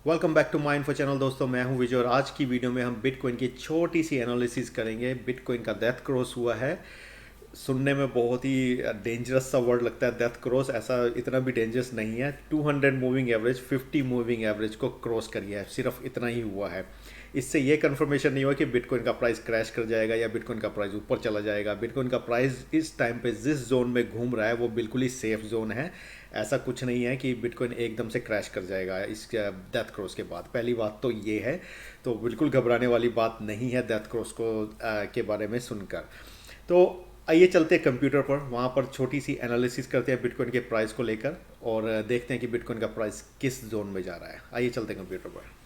Welcome back to my info channel. दोस्तों, मैं हूं विजय और आज की वीडियो में हम बिटकॉइन की छोटी सी एनालिसिस करेंगे। बिटकॉइन का डेथ क्रॉस हुआ है। सुनने में बहुत ही डेंजरस सा वर्ड लगता है डेथ क्रॉस, ऐसा इतना भी डेंजरस नहीं है। 200 मूविंग एवरेज 50 मूविंग एवरेज को क्रॉस कर गया है, सिर्फ इतना ही हुआ है। इससे ये कंफर्मेशन नहीं हुआ कि बिटकॉइन का प्राइस क्रैश कर जाएगा या बिटकॉइन का प्राइस ऊपर चला जाएगा। बिटकॉइन का प्राइस इस टाइम पे जिस जोन में घूम रहा है वो बिल्कुल ही सेफ जोन है। ऐसा कुछ नहीं है कि बिटकॉइन एकदम से क्रैश कर जाएगा इस डेथ क्रॉस के बाद। पहली बात तो ये है, तो बिल्कुल घबराने वाली बात नहीं है डेथ क्रॉस को के बारे में सुनकर। तो आइए चलते हैं कंप्यूटर पर, वहाँ पर छोटी सी एनालिसिस करते हैं बिटकॉइन के प्राइस को लेकर और देखते हैं कि बिटकॉइन का प्राइस किस जोन में जा रहा है। आइए चलते हैं कंप्यूटर पर।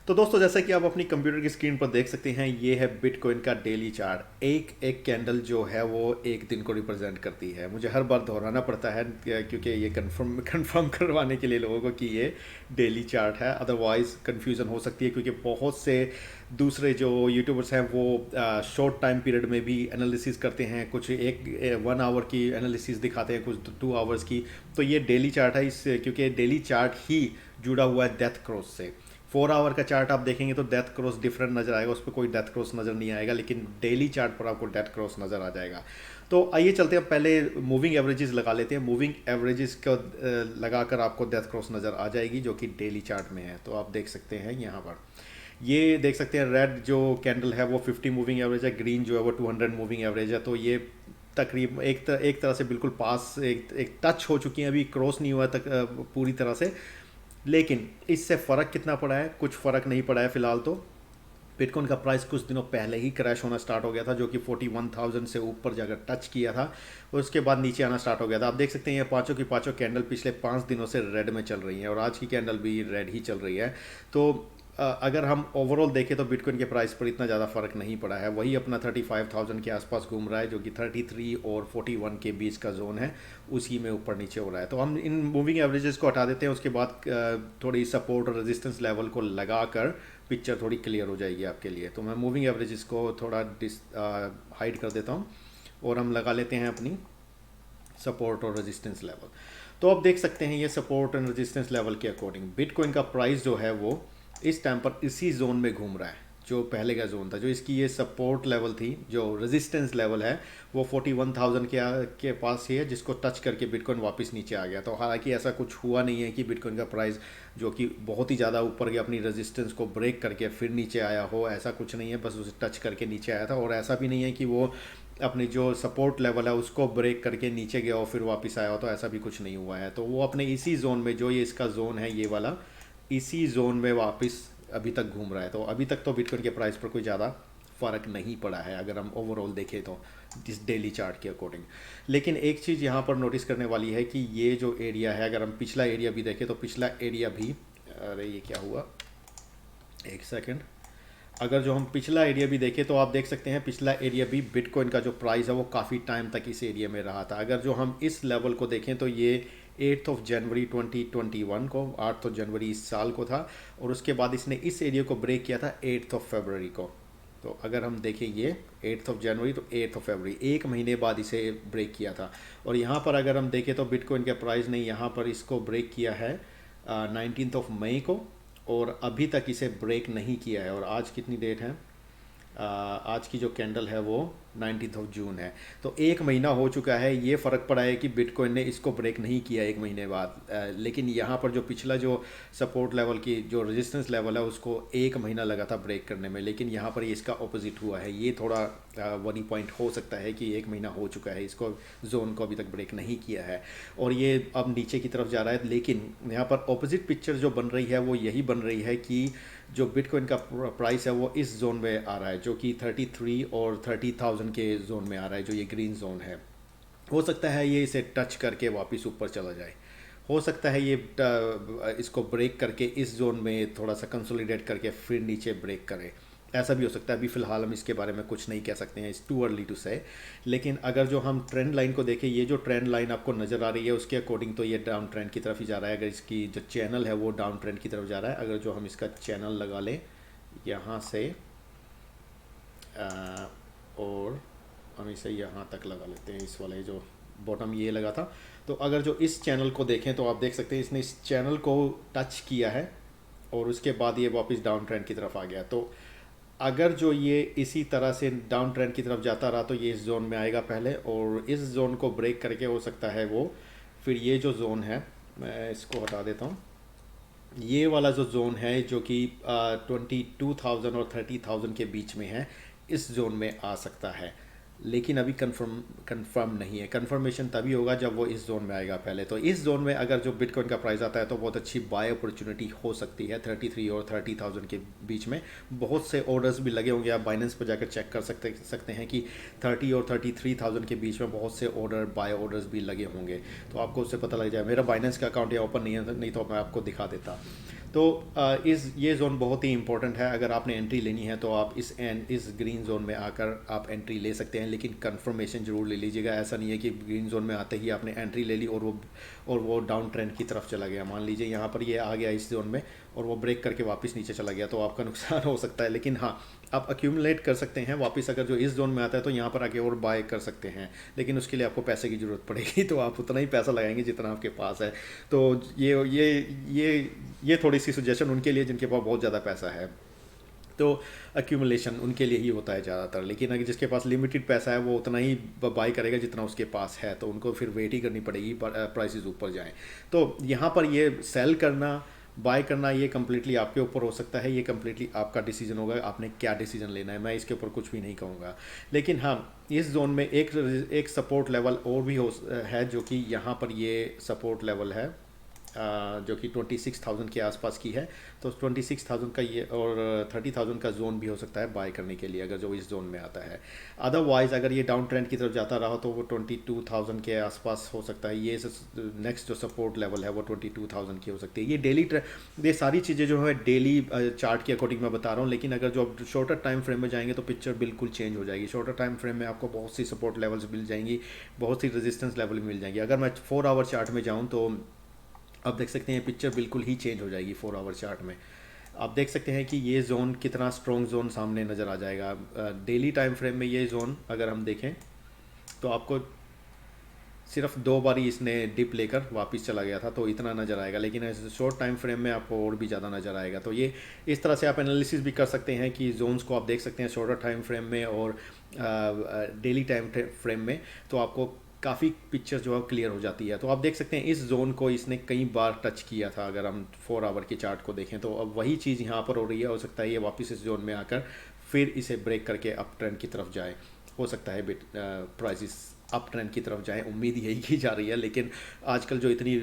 तो दोस्तों, जैसा कि आप अपनी कंप्यूटर की स्क्रीन पर देख सकते हैं, ये है बिटकॉइन का डेली चार्ट। एक एक कैंडल जो है वो एक दिन को रिप्रेजेंट करती है। मुझे हर बार दोहराना पड़ता है क्योंकि ये कंफर्म करवाने के लिए लोगों को कि ये डेली चार्ट है, अदरवाइज कंफ्यूजन हो सकती है। क्योंकि बहुत से दूसरे जो यूट्यूबर्स हैं वो शॉर्ट टाइम पीरियड में भी एनालिसिस करते हैं, कुछ एक 1 आवर की एनालिसिस दिखाते हैं, कुछ 2 आवर्स की। तो ये डेली चार्ट है इस क्योंकि डेली चार्ट ही जुड़ा हुआ है डेथ क्रॉस से। 4 आवर का चार्ट आप देखेंगे तो डेथ क्रॉस डिफरेंट नजर आएगा, उस पर कोई डेथ क्रॉस नज़र नहीं आएगा, लेकिन डेली चार्ट पर आपको डेथ क्रॉस नज़र आ जाएगा। तो आइए चलते हैं, पहले मूविंग एवरेजेस लगा लेते हैं। मूविंग एवरेजेस को लगाकर आपको डेथ क्रॉस नज़र आ जाएगी जो कि डेली चार्ट में है। तो आप देख सकते हैं यहाँ पर, ये देख सकते हैं रेड जो कैंडल है वो 50 मूविंग एवरेज है, ग्रीन जो है वो 200 मूविंग एवरेज है। तो ये तकरीब एक तरह से बिल्कुल पास, एक टच हो चुकी हैं, अभी क्रॉस नहीं हुआ तक पूरी तरह से। लेकिन इससे फ़र्क कितना पड़ा है? कुछ फ़र्क नहीं पड़ा है फ़िलहाल। तो बिटकॉइन का प्राइस कुछ दिनों पहले ही क्रैश होना स्टार्ट हो गया था, जो कि 41,000 से ऊपर जाकर टच किया था, उसके बाद नीचे आना स्टार्ट हो गया था। आप देख सकते हैं ये पांचों की पांचों कैंडल पिछले 5 दिनों से रेड में चल रही हैं और आज की कैंडल भी रेड ही चल रही है। तो अगर हम ओवरऑल देखें तो बिटकॉइन के प्राइस पर इतना ज़्यादा फ़र्क नहीं पड़ा है, वही अपना 35,000 के आसपास घूम रहा है, जो कि 33 और 41 के बीच का जोन है, उसी में ऊपर नीचे हो रहा है। तो हम इन मूविंग एवरेजेस को हटा देते हैं, उसके बाद थोड़ी सपोर्ट और रेजिस्टेंस लेवल को लगाकर पिक्चर थोड़ी क्लियर हो जाएगी आपके लिए। तो मैं मूविंग एवरेजेस को थोड़ा हाइड कर देता हूँ और हम लगा लेते हैं अपनी सपोर्ट और रेजिस्टेंस लेवल। तो आप देख सकते हैं ये सपोर्ट एंड रेजिस्टेंस लेवल के अकॉर्डिंग बिटकॉइन का प्राइस जो है वो इस टाइम पर इसी जोन में घूम रहा है, जो पहले का जोन था, जो इसकी ये सपोर्ट लेवल थी, जो रेजिस्टेंस लेवल है वो 41,000 के पास ही है, जिसको टच करके बिटकॉइन वापस नीचे आ गया। तो हालांकि ऐसा कुछ हुआ नहीं है कि बिटकॉइन का प्राइस जो कि बहुत ही ज़्यादा ऊपर गया अपनी रेजिस्टेंस को ब्रेक करके फिर नीचे आया हो, ऐसा कुछ नहीं है, बस उसे टच करके नीचे आया था। और ऐसा भी नहीं है कि वो अपनी जो सपोर्ट लेवल है उसको ब्रेक करके नीचे गया और फिर वापस आया हो, तो ऐसा भी कुछ नहीं हुआ है। तो वो अपने इसी जोन में, जो ये इसका जोन है ये वाला, इसी जोन में वापस अभी तक घूम रहा है। तो अभी तक तो बिटकॉइन के प्राइस पर कोई ज़्यादा फ़र्क नहीं पड़ा है अगर हम ओवरऑल देखें तो इस डेली चार्ट के अकॉर्डिंग। लेकिन एक चीज़ यहाँ पर नोटिस करने वाली है कि ये जो एरिया है, अगर हम पिछला एरिया भी देखें तो पिछला एरिया भी, अरे ये क्या हुआ, एक सेकंड, अगर जो हम पिछला एरिया भी देखें तो आप देख सकते हैं पिछला एरिया भी बिटकॉइन का जो प्राइस है वो काफ़ी टाइम तक इस एरिया में रहा था। अगर जो हम इस लेवल को देखें तो ये 8 जनवरी 2021 को, 8 जनवरी इस साल को था, और उसके बाद इसने इस एरिया को ब्रेक किया था 8 फरवरी को। तो अगर हम देखें ये 8 जनवरी तो 8 फरवरी, एक महीने बाद इसे ब्रेक किया था। और यहाँ पर अगर हम देखें तो बिटकॉइन के प्राइस ने यहाँ पर इसको ब्रेक किया है 19 मई को, और अभी तक इसे ब्रेक नहीं किया है। और आज कितनी डेट है? आज की जो कैंडल है वो 19 जून है। तो एक महीना हो चुका है, ये फ़र्क पड़ा है कि बिटकॉइन ने इसको ब्रेक नहीं किया एक महीने बाद। लेकिन यहाँ पर जो पिछला जो सपोर्ट लेवल की जो रेजिस्टेंस लेवल है उसको एक महीना लगा था ब्रेक करने में, लेकिन यहाँ पर ये इसका ऑपोजिट हुआ है। ये थोड़ा वनी पॉइंट हो सकता है कि एक महीना हो चुका है, इसको जोन को अभी तक ब्रेक नहीं किया है और ये अब नीचे की तरफ जा रहा है। लेकिन यहाँ पर ऑपोजिट पिक्चर जो बन रही है वो यही बन रही है कि जो बिटकॉइन का प्राइस है वो इस जोन में आ रहा है, जो कि 33 और 30,000 के जोन में आ रहा है, जो ये ग्रीन जोन है। हो सकता है ये इसे टच करके वापस ऊपर चला जाए, हो सकता है ये इसको ब्रेक करके इस जोन में थोड़ा सा कंसोलिडेट करके फिर नीचे ब्रेक करे, ऐसा भी हो सकता है। अभी फ़िलहाल हम इसके बारे में कुछ नहीं कह सकते हैं, इट्स टू अर्ली टू से। लेकिन अगर जो हम ट्रेंड लाइन को देखें, ये जो ट्रेंड लाइन आपको नज़र आ रही है उसके अकॉर्डिंग तो ये डाउन ट्रेंड की तरफ ही जा रहा है। अगर इसकी जो चैनल है वो डाउन ट्रेंड की तरफ जा रहा है। अगर जो हम इसका चैनल लगा लें यहाँ से और हम इसे यहाँ तक लगा लेते हैं, इस वाले जो बॉटम ये लगा था, तो अगर जो इस चैनल को देखें तो आप देख सकते हैं इसने इस चैनल को टच किया है और उसके बाद ये वापस डाउन ट्रेंड की तरफ आ गया। तो अगर जो ये इसी तरह से डाउन ट्रेंड की तरफ जाता रहा तो ये इस जोन में आएगा पहले, और इस जोन को ब्रेक करके हो सकता है वो फिर ये जो जोन है, मैं इसको हटा देता हूँ, ये वाला जो जोन है जो कि 22,000 और 30,000 के बीच में है, इस जोन में आ सकता है। लेकिन अभी कंफर्म नहीं है। कंफर्मेशन तभी होगा जब वो इस जोन में आएगा पहले। तो इस जोन में अगर जो बिटकॉइन का प्राइस आता है तो बहुत अच्छी बाय अपॉर्चुनिटी हो सकती है 33 और 30,000 के बीच में। बहुत से ऑर्डर्स भी लगे होंगे, आप बाइनेंस पर जाकर चेक कर सकते हैं कि 30 और 33,000 के बीच में बहुत से ऑर्डर, बाय ऑर्डर्स भी लगे होंगे। तो आपको उससे पता लग जाए। मेरा बाइनेंस का अकाउंट यहाँ ओपन नहीं है, नहीं तो मैं आपको दिखा देता। तो ये जोन बहुत ही इंपॉर्टेंट है। अगर आपने एंट्री लेनी है तो आप इस ग्रीन जोन में आकर आप एंट्री ले सकते हैं, लेकिन कंफर्मेशन जरूर ले लीजिएगा। ऐसा नहीं है कि ग्रीन जोन में आते ही आपने एंट्री ले ली और वो डाउन ट्रेंड की तरफ चला गया। मान लीजिए यहाँ पर ये आ गया इस जोन में और वो ब्रेक करके वापस नीचे चला गया, तो आपका नुकसान हो सकता है। लेकिन हाँ, आप अक्यूमुलेट कर सकते हैं वापस। अगर जो इस जोन में आता है तो यहाँ पर आके और बाय कर सकते हैं, लेकिन उसके लिए आपको पैसे की ज़रूरत पड़ेगी। तो आप उतना ही पैसा लगाएंगे जितना आपके पास है। तो ये थोड़ी सी सजेशन उनके लिए जिनके पास बहुत ज़्यादा पैसा है। तो अक्यूमुलेशन उनके लिए ही होता है ज़्यादातर। लेकिन अगर जिसके पास लिमिटेड पैसा है वो उतना ही बाई करेगा जितना उसके पास है, तो उनको फिर वेट ही करनी पड़ेगी प्राइसेस ऊपर जाएं। तो यहाँ पर ये सेल करना, बाय करना, ये कम्प्लीटली आपके ऊपर हो सकता है। ये कम्प्लीटली आपका डिसीजन होगा, आपने क्या डिसीजन लेना है। मैं इसके ऊपर कुछ भी नहीं कहूँगा। लेकिन हाँ, इस जोन में एक सपोर्ट लेवल और भी है, जो कि यहाँ पर ये सपोर्ट लेवल है जो कि 26,000 के आसपास की है। तो 26,000 का ये और 30,000 का जोन भी हो सकता है बाय करने के लिए, अगर जो इस जोन में आता है। अदरवाइज़ अगर ये डाउन ट्रेंड की तरफ जाता रहा तो वो 22,000 के आसपास हो सकता है। ये नेक्स्ट जो सपोर्ट लेवल है वो 22,000 की हो सकती है। ये डेली ये सारी चीज़ें जो है डेली चार्ट के अकॉर्डिंग मैं बता रहा हूँ। लेकिन अगर जो शॉर्टर टाइम फ्रेम में जाएंगे तो पिक्चर बिल्कुल चेंज हो जाएगी। शॉर्टर टाइम फ्रेम में आपको बहुत सी सपोर्ट लेवल्स मिल जाएंगी, बहुत सी रेजिस्टेंस लेवल मिल जाएंगी। अगर मैं 4 आवर चार्ट में जाऊँ तो आप देख सकते हैं पिक्चर बिल्कुल ही चेंज हो जाएगी 4 आवर चार्ट में। आप देख सकते हैं कि ये जोन कितना स्ट्रॉन्ग जोन सामने नज़र आ जाएगा। डेली टाइम फ्रेम में ये जोन अगर हम देखें तो आपको सिर्फ 2 बार ही इसने डिप लेकर वापस चला गया था, तो इतना नज़र आएगा। लेकिन शॉर्ट टाइम फ्रेम में आपको और भी ज़्यादा नज़र आएगा। तो ये इस तरह से आप एनालिसिस भी कर सकते हैं कि जोन्स को आप देख सकते हैं शॉर्टर टाइम फ्रेम में और डेली टाइम फ्रेम में, तो आपको काफ़ी पिक्चर जो है क्लियर हो जाती है। तो आप देख सकते हैं इस जोन को इसने कई बार टच किया था। अगर हम 4 आवर के चार्ट को देखें तो अब वही चीज़ यहाँ पर हो रही है। हो सकता है ये वापस इस जोन में आकर फिर इसे ब्रेक करके अप ट्रेंड की तरफ जाए। हो सकता है प्राइसेस अप ट्रेंड की तरफ जाए, उम्मीद यही की जा रही है। लेकिन आजकल जो इतनी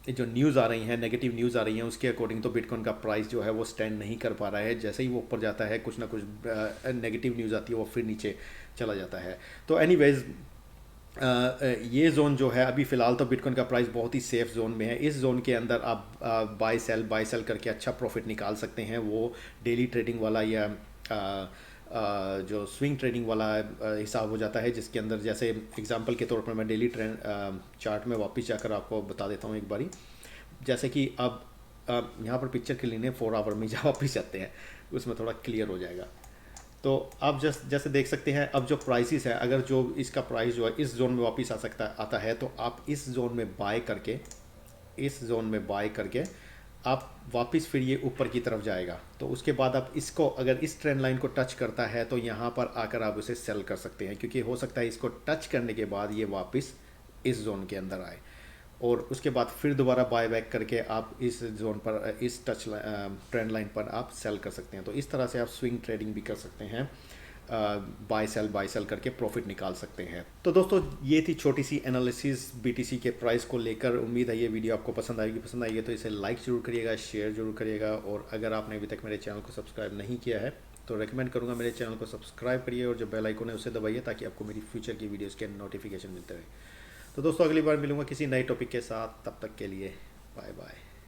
जो न्यूज़ आ रही हैं, नेगेटिव न्यूज़ आ रही हैं, उसके अकॉर्डिंग तो बिटकॉइन का प्राइस जो है वो स्टैंड नहीं कर पा रहा है। जैसे ही वो ऊपर जाता है कुछ ना कुछ नेगेटिव न्यूज़ आती है, वो फिर नीचे चला जाता है। तो एनीवेज ये जोन जो है अभी फ़िलहाल तो बिटकॉइन का प्राइस बहुत ही सेफ जोन में है। इस जोन के अंदर आप बाय सेल करके अच्छा प्रॉफिट निकाल सकते हैं। वो डेली ट्रेडिंग वाला या जो स्विंग ट्रेडिंग वाला हिसाब हो जाता है, जिसके अंदर जैसे एग्जांपल के तौर पर मैं डेली ट्रेंड चार्ट में वापस जाकर आपको बता देता हूँ एक बारी। जैसे कि अब यहाँ पर पिक्चर के लिए 4 आवर में जहाँ वापस जाते हैं उसमें थोड़ा क्लियर हो जाएगा। तो आप जैसे देख सकते हैं अब जो प्राइसेस है, अगर जो इसका प्राइस जो है इस जोन में वापस आता है तो आप इस जोन में बाय करके आप वापस फिर ये ऊपर की तरफ जाएगा। तो उसके बाद आप इसको अगर इस ट्रेंड लाइन को टच करता है तो यहाँ पर आकर आप उसे सेल कर सकते हैं, क्योंकि हो सकता है इसको टच करने के बाद ये वापस इस जोन के अंदर आए और उसके बाद फिर दोबारा बाय बैक करके आप इस जोन पर, इस ट्रेंड लाइन पर आप सेल कर सकते हैं। तो इस तरह से आप स्विंग ट्रेडिंग भी कर सकते हैं, बाय सेल करके प्रॉफिट निकाल सकते हैं। तो दोस्तों ये थी छोटी सी एनालिसिस बीटीसी के प्राइस को लेकर। उम्मीद है ये वीडियो आपको पसंद आएगी तो इसे लाइक ज़रूर करिएगा, शेयर ज़रूर करिएगा। और अगर आपने अभी तक मेरे चैनल को सब्सक्राइब नहीं किया है तो रेकमेंड करूँगा मेरे चैनल को सब्सक्राइब करिए और जो बेल आइकन है उसे दबाइए ताकि आपको मेरी फ्यूचर की वीडियोज़ के नोटिफिकेशन मिलते रहे। तो दोस्तों अगली बार मिलूंगा किसी नए टॉपिक के साथ, तब तक के लिए बाय बाय।